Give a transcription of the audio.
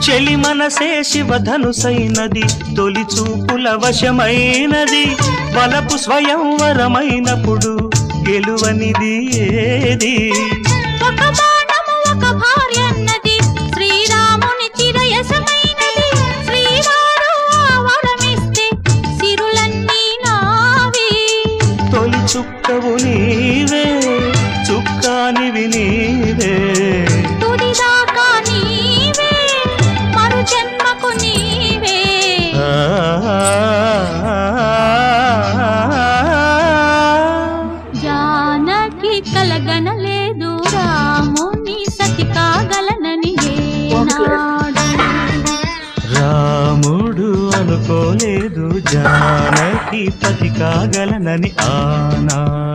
చెలి మనసే శివధనుసైనది, తొలి చూపుల వశమైనది, బలపు స్వయంవరమైనప్పుడు గెలువనిది ఏది? ఒక బాణము ఒక భార్యన్నది, శ్రీరాముని చిరయసమైనది, శ్రీవారు ఆ వరమిస్తే సిరులన్నీ నావి. తొలి చుక్కవు నీవే, చుక్కానివి నీవే, తుదిదాకా నీవే, మరు జన్మకు నీవే. జానకి కలగనలేదు రాముని సతి కాగలనని ఏనాడు. రాముడు అనుకోలేదు జానకి పతి కాగలనని ఆనాడు.